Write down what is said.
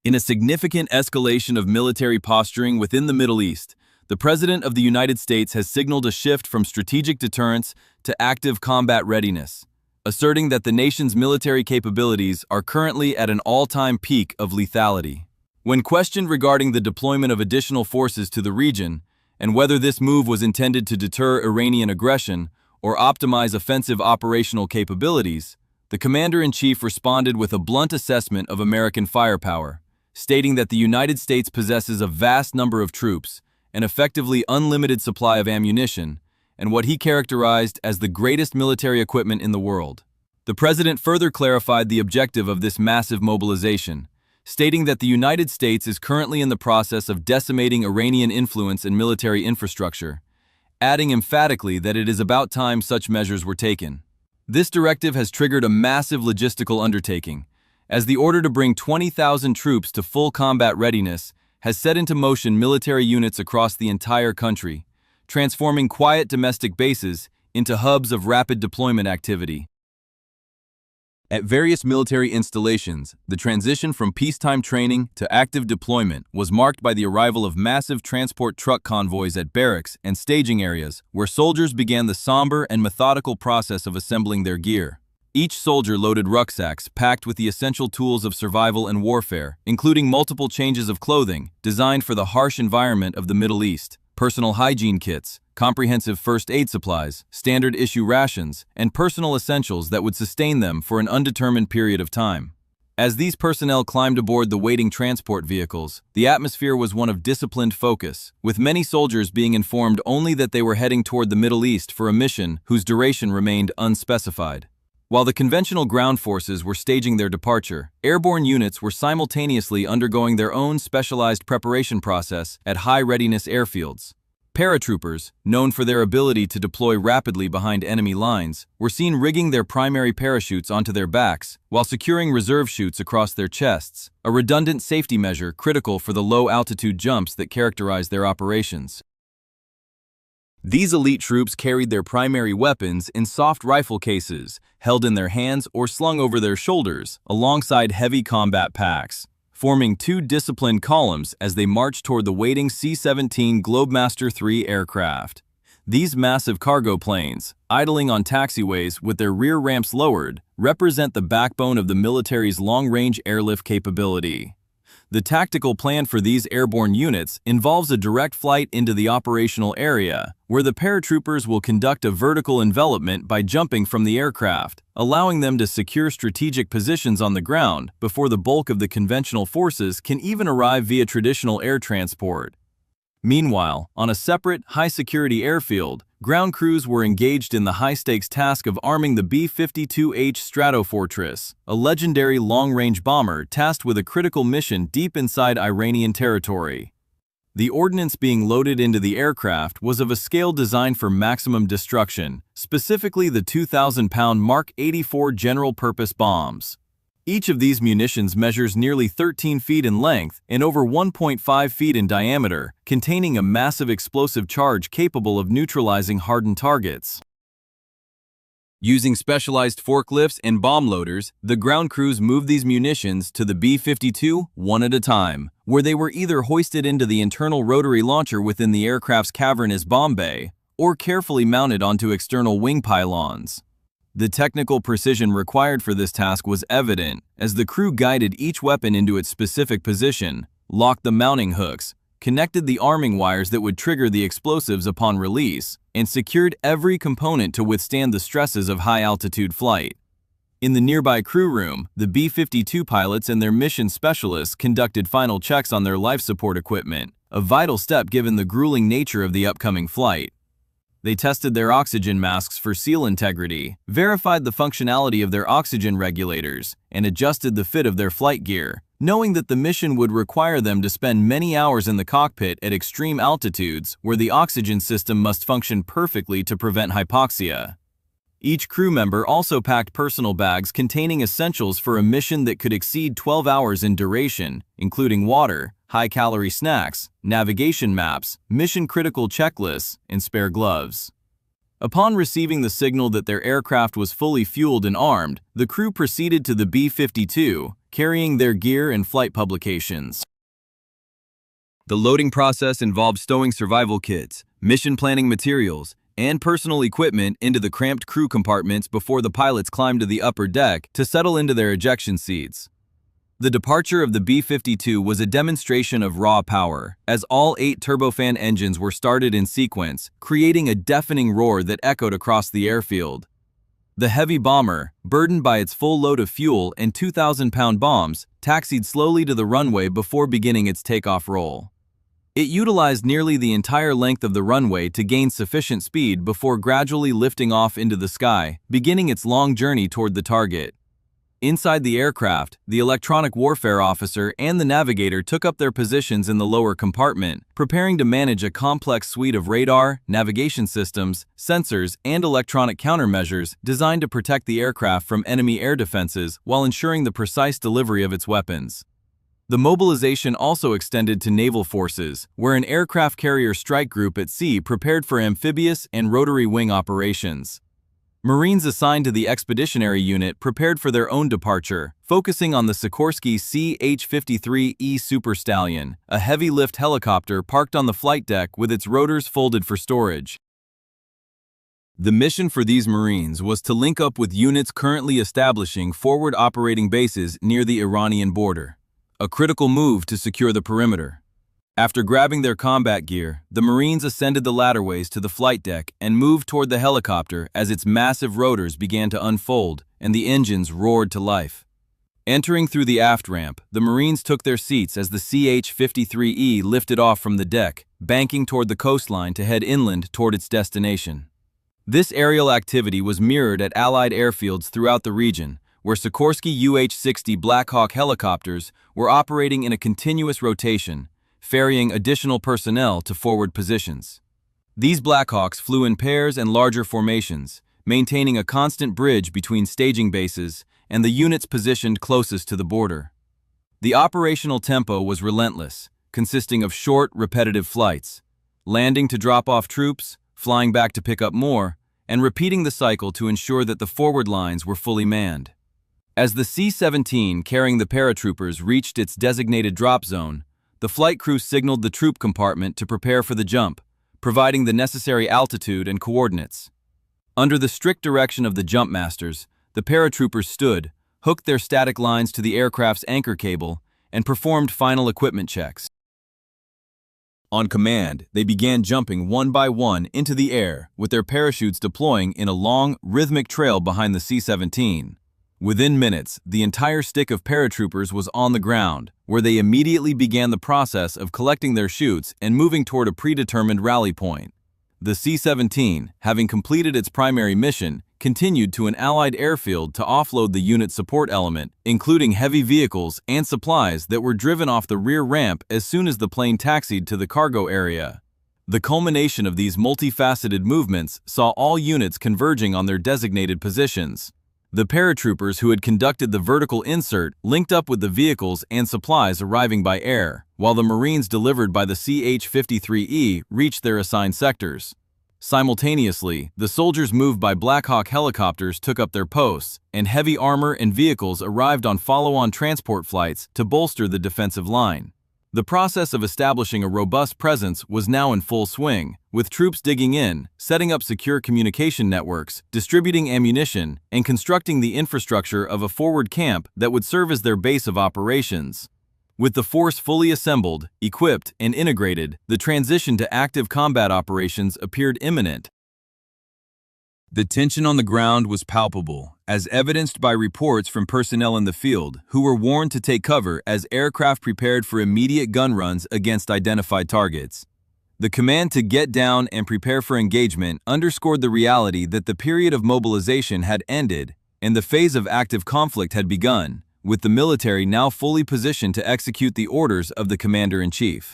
In a significant escalation of military posturing within the Middle East, the President of the United States has signaled a shift from strategic deterrence to active combat readiness, asserting that the nation's military capabilities are currently at an all-time peak of lethality. When questioned regarding the deployment of additional forces to the region and whether this move was intended to deter Iranian aggression or optimize offensive operational capabilities, the Commander-in-Chief responded with a blunt assessment of American firepower, stating that the United States possesses a vast number of troops, an effectively unlimited supply of ammunition, and what he characterized as the greatest military equipment in the world. The president further clarified the objective of this massive mobilization, stating that the United States is currently in the process of decimating Iranian influence and military infrastructure, adding emphatically that it is about time such measures were taken. This directive has triggered a massive logistical undertaking, as the order to bring 20,000 troops to full combat readiness has set into motion military units across the entire country, transforming quiet domestic bases into hubs of rapid deployment activity. At various military installations, the transition from peacetime training to active deployment was marked by the arrival of massive transport truck convoys at barracks and staging areas where soldiers began the somber and methodical process of assembling their gear. Each soldier loaded rucksacks packed with the essential tools of survival and warfare, including multiple changes of clothing designed for the harsh environment of the Middle East, personal hygiene kits, comprehensive first aid supplies, standard issue rations, and personal essentials that would sustain them for an undetermined period of time. As these personnel climbed aboard the waiting transport vehicles, the atmosphere was one of disciplined focus, with many soldiers being informed only that they were heading toward the Middle East for a mission whose duration remained unspecified. While the conventional ground forces were staging their departure, airborne units were simultaneously undergoing their own specialized preparation process at high-readiness airfields. Paratroopers, known for their ability to deploy rapidly behind enemy lines, were seen rigging their primary parachutes onto their backs while securing reserve chutes across their chests, a redundant safety measure critical for the low-altitude jumps that characterize their operations. These elite troops carried their primary weapons in soft rifle cases, held in their hands or slung over their shoulders, alongside heavy combat packs, forming two disciplined columns as they marched toward the waiting C-17 Globemaster III aircraft. These massive cargo planes, idling on taxiways with their rear ramps lowered, represent the backbone of the military's long-range airlift capability. The tactical plan for these airborne units involves a direct flight into the operational area, where the paratroopers will conduct a vertical envelopment by jumping from the aircraft, allowing them to secure strategic positions on the ground before the bulk of the conventional forces can even arrive via traditional air transport. Meanwhile, on a separate, high-security airfield, ground crews were engaged in the high-stakes task of arming the B-52H Stratofortress, a legendary long-range bomber tasked with a critical mission deep inside Iranian territory. The ordnance being loaded into the aircraft was of a scale designed for maximum destruction, specifically the 2,000-pound Mark 84 general-purpose bombs. Each of these munitions measures nearly 13 feet in length and over 1.5 feet in diameter, containing a massive explosive charge capable of neutralizing hardened targets. Using specialized forklifts and bomb loaders, the ground crews moved these munitions to the B-52 one at a time, where they were either hoisted into the internal rotary launcher within the aircraft's cavernous bomb bay, or carefully mounted onto external wing pylons. The technical precision required for this task was evident, as the crew guided each weapon into its specific position, locked the mounting hooks, connected the arming wires that would trigger the explosives upon release, and secured every component to withstand the stresses of high-altitude flight. In the nearby crew room, the B-52 pilots and their mission specialists conducted final checks on their life support equipment, a vital step given the grueling nature of the upcoming flight. They tested their oxygen masks for seal integrity, verified the functionality of their oxygen regulators, and adjusted the fit of their flight gear, knowing that the mission would require them to spend many hours in the cockpit at extreme altitudes where the oxygen system must function perfectly to prevent hypoxia. Each crew member also packed personal bags containing essentials for a mission that could exceed 12 hours in duration, including water, high-calorie snacks, navigation maps, mission-critical checklists, and spare gloves. Upon receiving the signal that their aircraft was fully fueled and armed, the crew proceeded to the B-52, carrying their gear and flight publications. The loading process involved stowing survival kits, mission planning materials, and personal equipment into the cramped crew compartments before the pilots climbed to the upper deck to settle into their ejection seats. The departure of the B-52 was a demonstration of raw power, as all 8 turbofan engines were started in sequence, creating a deafening roar that echoed across the airfield. The heavy bomber, burdened by its full load of fuel and 2,000-pound bombs, taxied slowly to the runway before beginning its takeoff roll. It utilized nearly the entire length of the runway to gain sufficient speed before gradually lifting off into the sky, beginning its long journey toward the target. Inside the aircraft, the electronic warfare officer and the navigator took up their positions in the lower compartment, preparing to manage a complex suite of radar, navigation systems, sensors, and electronic countermeasures designed to protect the aircraft from enemy air defenses while ensuring the precise delivery of its weapons. The mobilization also extended to naval forces, where an aircraft carrier strike group at sea prepared for amphibious and rotary wing operations. Marines assigned to the Expeditionary Unit prepared for their own departure, focusing on the Sikorsky CH-53E Super Stallion, a heavy-lift helicopter parked on the flight deck with its rotors folded for storage. The mission for these Marines was to link up with units currently establishing forward operating bases near the Iranian border, a critical move to secure the perimeter. After grabbing their combat gear, the Marines ascended the ladderways to the flight deck and moved toward the helicopter as its massive rotors began to unfold and the engines roared to life. Entering through the aft ramp, the Marines took their seats as the CH-53E lifted off from the deck, banking toward the coastline to head inland toward its destination. This aerial activity was mirrored at Allied airfields throughout the region, where Sikorsky UH-60 Black Hawk helicopters were operating in a continuous rotation, ferrying additional personnel to forward positions. These Blackhawks flew in pairs and larger formations, maintaining a constant bridge between staging bases and the units positioned closest to the border. The operational tempo was relentless, consisting of short, repetitive flights, landing to drop off troops, flying back to pick up more, and repeating the cycle to ensure that the forward lines were fully manned. As the C-17 carrying the paratroopers reached its designated drop zone, the flight crew signaled the troop compartment to prepare for the jump, providing the necessary altitude and coordinates. Under the strict direction of the jump masters, the paratroopers stood, hooked their static lines to the aircraft's anchor cable, and performed final equipment checks. On command, they began jumping one by one into the air, with their parachutes deploying in a long, rhythmic trail behind the C-17. Within minutes, the entire stick of paratroopers was on the ground, where they immediately began the process of collecting their chutes and moving toward a predetermined rally point. The C-17, having completed its primary mission, continued to an Allied airfield to offload the unit's support element, including heavy vehicles and supplies that were driven off the rear ramp as soon as the plane taxied to the cargo area. The culmination of these multifaceted movements saw all units converging on their designated positions. The paratroopers who had conducted the vertical insert linked up with the vehicles and supplies arriving by air, while the Marines delivered by the CH-53E reached their assigned sectors. Simultaneously, the soldiers moved by Black Hawk helicopters took up their posts, and heavy armor and vehicles arrived on follow-on transport flights to bolster the defensive line. The process of establishing a robust presence was now in full swing, with troops digging in, setting up secure communication networks, distributing ammunition, and constructing the infrastructure of a forward camp that would serve as their base of operations. With the force fully assembled, equipped, and integrated, the transition to active combat operations appeared imminent. The tension on the ground was palpable, as evidenced by reports from personnel in the field who were warned to take cover as aircraft prepared for immediate gun runs against identified targets. The command to get down and prepare for engagement underscored the reality that the period of mobilization had ended and the phase of active conflict had begun, with the military now fully positioned to execute the orders of the commander-in-chief.